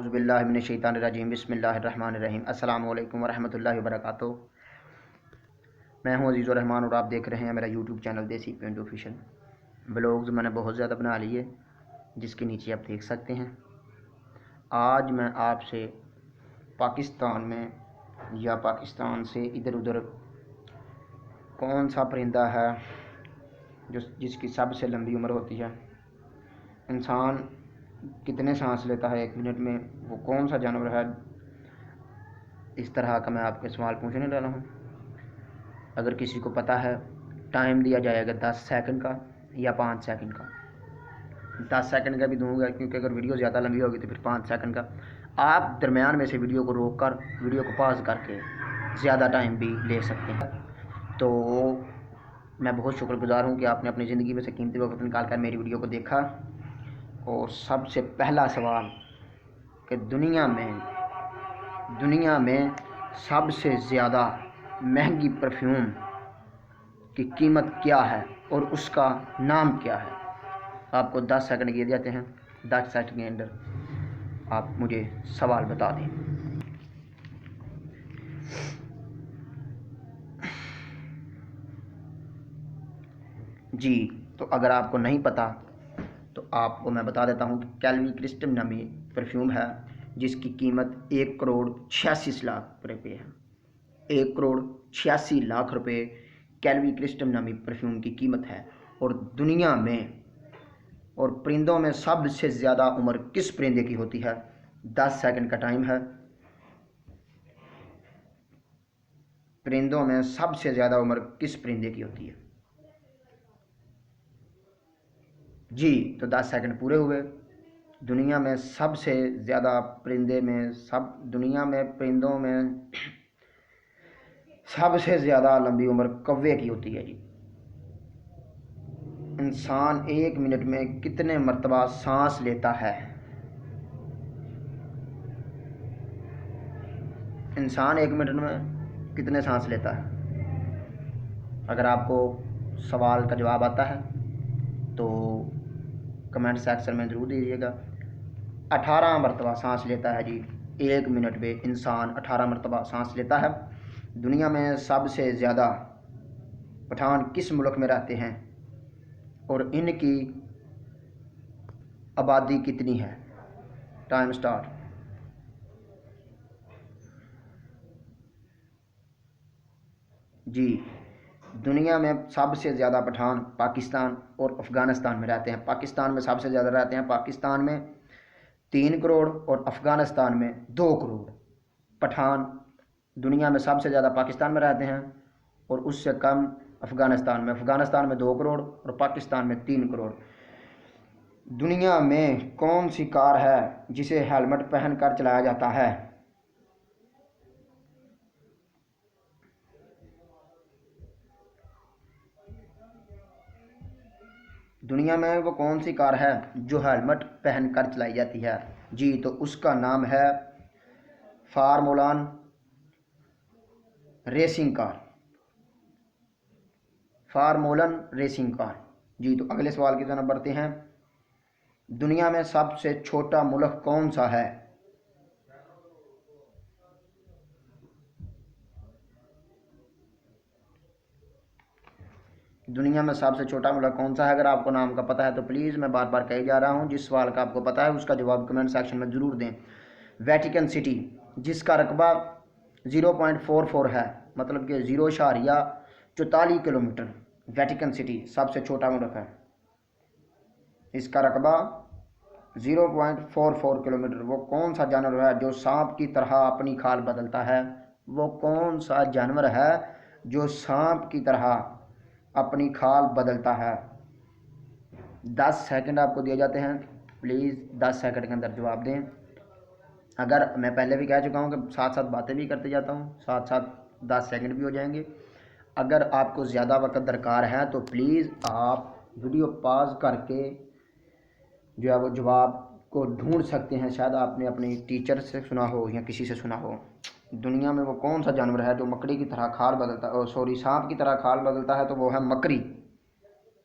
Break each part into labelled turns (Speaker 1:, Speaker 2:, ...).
Speaker 1: औज़ुबिल्लाहि मिनश्शैतानिर्रजीम बिस्मिल्लाहिर्रहमानिर्रहीम अस्सलामु अलैकुम वरहमतुल्लाहि वबरकातुहू। मैं हूं अज़ीज़ुर रहमान और आप देख रहे हैं मेरा यूट्यूब चैनल देसी पेंट ऑफिशियल। ब्लॉग्स मैंने बहुत ज़्यादा बना लिए जिसके नीचे आप देख सकते हैं। आज मैं आपसे पाकिस्तान में या पाकिस्तान से इधर उधर कौन सा परिंदा है जिसकी सबसे लंबी उम्र होती है, इंसान कितने सांस लेता है 1 मिनट में, वो कौन सा जानवर है, इस तरह का मैं आपके सवाल पूछने वाला हूँ। अगर किसी को पता है टाइम दिया जाएगा 10 सेकंड का या 5 सेकंड का। 10 सेकंड का भी दूंगा क्योंकि अगर वीडियो ज़्यादा लंबी होगी तो फिर 5 सेकंड का। आप दरमियान में से वीडियो को रोक कर वीडियो को पॉज करके ज़्यादा टाइम भी ले सकते हैं। तो मैं बहुत शुक्रगुजार हूँ कि आपने अपनी ज़िंदगी में से कीमती वक्त निकाल कर मेरी वीडियो को देखा। और सबसे पहला सवाल कि दुनिया में सबसे ज़्यादा महंगी परफ्यूम की कीमत क्या है और उसका नाम क्या है। आपको 10 सेकंड दिए जाते हैं। 10 सेकंड के अंदर आप मुझे सवाल बता दें। जी, तो अगर आपको नहीं पता तो आपको मैं बता देता हूँ कि कैल्विन क्रिस्टल नामी परफ्यूम है जिसकी कीमत 1,86,00,000 रुपये है। 1,86,00,000 रुपये कैल्विन क्रिस्टल नामी परफ्यूम की कीमत है। और दुनिया में और परिंदों में सबसे ज़्यादा उम्र किस परिंदे की होती है? 10 सेकंड का टाइम है। परिंदों में सबसे ज़्यादा उम्र किस परिंदे की होती है? जी, तो 10 सेकंड पूरे हुए। दुनिया में सबसे ज़्यादा दुनिया में परिंदों में सबसे ज़्यादा लंबी उम्र कौवे की होती है। जी, इंसान 1 मिनट में कितने मरतबा सांस लेता है? इंसान 1 मिनट में कितने सांस लेता है? अगर आपको सवाल का जवाब आता है तो कमेंट सेक्शन में ज़रूर दीजिएगा। 18 मरतबा सांस लेता है। जी, 1 मिनट में इंसान 18 मरतबा सांस लेता है। दुनिया में सबसे ज़्यादा पठान किस मुल्क में रहते हैं और इनकी आबादी कितनी है? Time start. जी, दुनिया में सबसे ज़्यादा पठान पाकिस्तान और अफ़गानिस्तान में रहते हैं। पाकिस्तान में सबसे ज़्यादा रहते हैं। पाकिस्तान में 3 करोड़ और अफ़गानिस्तान में 2 करोड़ पठान। दुनिया में सबसे ज़्यादा पाकिस्तान में रहते हैं और उससे कम अफ़गानिस्तान में। अफ़गानिस्तान में 2 करोड़ और पाकिस्तान में 3 करोड़। दुनिया में कौन सी कार है जिसे हेलमेट पहनकर चलाया जाता है? दुनिया में वो कौन सी कार है जो हेलमेट पहनकर चलाई जाती है? जी, तो उसका नाम है formula one racing car. Formula one racing car. जी, तो अगले सवाल की तरफ बढ़ते हैं। दुनिया में सबसे छोटा मुल्क कौन सा है? दुनिया में सबसे छोटा मुल्क कौन सा है? अगर आपको नाम का पता है तो प्लीज़, मैं बार बार कही जा रहा हूँ, जिस सवाल का आपको पता है उसका जवाब कमेंट सेक्शन में ज़रूर दें। वेटिकन सिटी, जिसका रकबा 0.44 है, मतलब कि 0.44 किलोमीटर। वेटिकन सिटी सबसे छोटा मुल्क है, इसका रकबा 0.44 किलोमीटर। वो कौन सा जानवर है जो सांप की तरह अपनी खाल बदलता है? वो कौन सा जानवर है जो सांप की तरह अपनी खाल बदलता है? 10 सेकंड आपको दिए जाते हैं। प्लीज़ 10 सेकंड के अंदर जवाब दें। अगर मैं पहले भी कह चुका हूँ कि साथ साथ बातें भी करते जाता हूँ, साथ साथ 10 सेकंड भी हो जाएंगे। अगर आपको ज़्यादा वक्त दरकार है तो प्लीज़ आप वीडियो पॉज करके जो है वो जवाब को ढूंढ सकते हैं। शायद आपने अपनी टीचर से सुना हो या किसी से सुना हो। दुनिया में वो कौन सा जानवर है जो मकड़ी की तरह खाल बदलता है, सांप की तरह खाल बदलता है? तो वो है मकड़ी।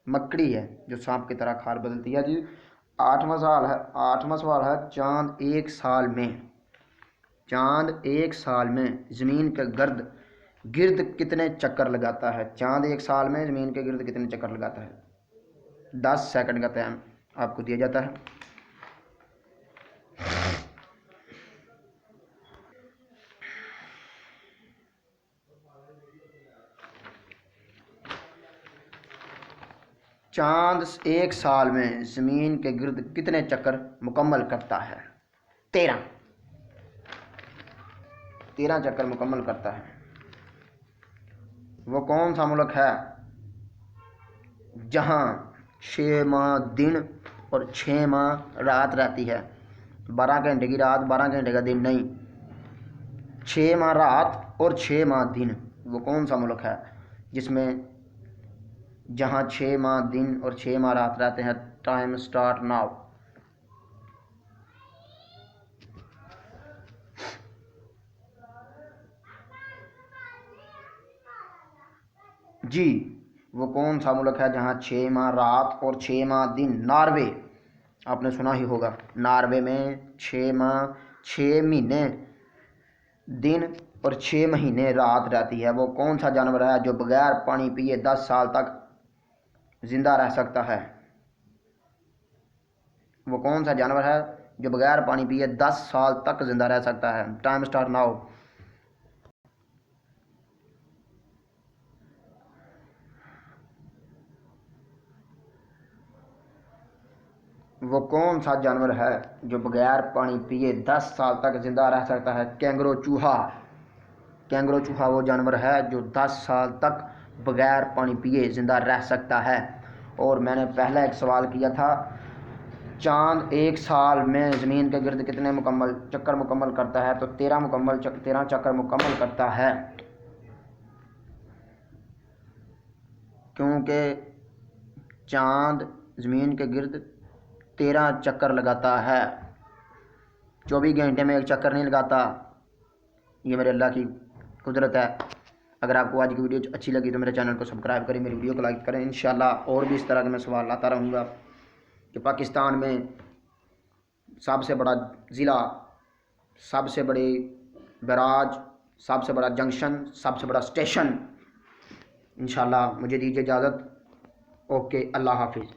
Speaker 1: मकड़ी है जो सांप की तरह खाल बदलती है। जी, 8वां सवाल है, 8वां सवाल है, चांद एक साल में ज़मीन के गिर्द कितने चक्कर लगाता है? चांद एक साल में ज़मीन के गिर्द कितने चक्कर लगाता है? 10 सेकंड का टाइम आपको दिया जाता है। चांद एक साल में ज़मीन के गिर्द कितने चक्कर मुकम्मल करता है? 13 चक्कर मुकम्मल करता है। वो कौन सा मुल्क है जहाँ 6 माह दिन और 6 माह रात रहती है? 12 घंटे की रात, 12 घंटे का दिन नहीं, 6 माह रात और 6 माह दिन। वो कौन सा मुल्क है जिसमें जहाँ 6 माह दिन और 6 माह रात रहते हैं? Time start now. जी, वो कौन सा मुल्क है जहाँ 6 माह रात और 6 माह दिन? नॉर्वे। आपने सुना ही होगा, नॉर्वे में 6 माह 6 महीने दिन और 6 महीने रात रहती है। वो कौन सा जानवर है जो बगैर पानी पिए 10 साल तक जिंदा रह सकता है? वो कौन सा जानवर है जो बगैर पानी पिए 10 साल तक जिंदा रह सकता है? Time start now. वो कौन सा जानवर है जो बगैर पानी पिए 10 साल तक जिंदा रह सकता है? कैंगरो चूहा। कैंगरो चूहा वो जानवर है जो 10 साल तक बगैर पानी पिए ज़िंदा रह सकता है। और मैंने पहला एक सवाल किया था, चांद एक साल में ज़मीन के गिर्द कितने चक्कर मुकम्मल करता है? तो 13 चक्कर मुकम्मल करता है, क्योंकि चांद ज़मीन के गिर्द 13 चक्कर लगाता है। 24 घंटे में एक चक्कर नहीं लगाता। ये मेरे अल्लाह की कुदरत है। अगर आपको आज की वीडियो अच्छी लगी तो मेरे चैनल को सब्सक्राइब करें, मेरी वीडियो को लाइक करें। इंशाल्लाह और भी इस तरह के मैं सवाल लाता रहूँगा कि पाकिस्तान में सबसे बड़ा ज़िला, सबसे बड़ी बैराज, सबसे बड़ा जंक्शन, सबसे बड़ा स्टेशन। इंशाल्लाह मुझे दीजिए इजाज़त। ओके, अल्लाह हाफिज़।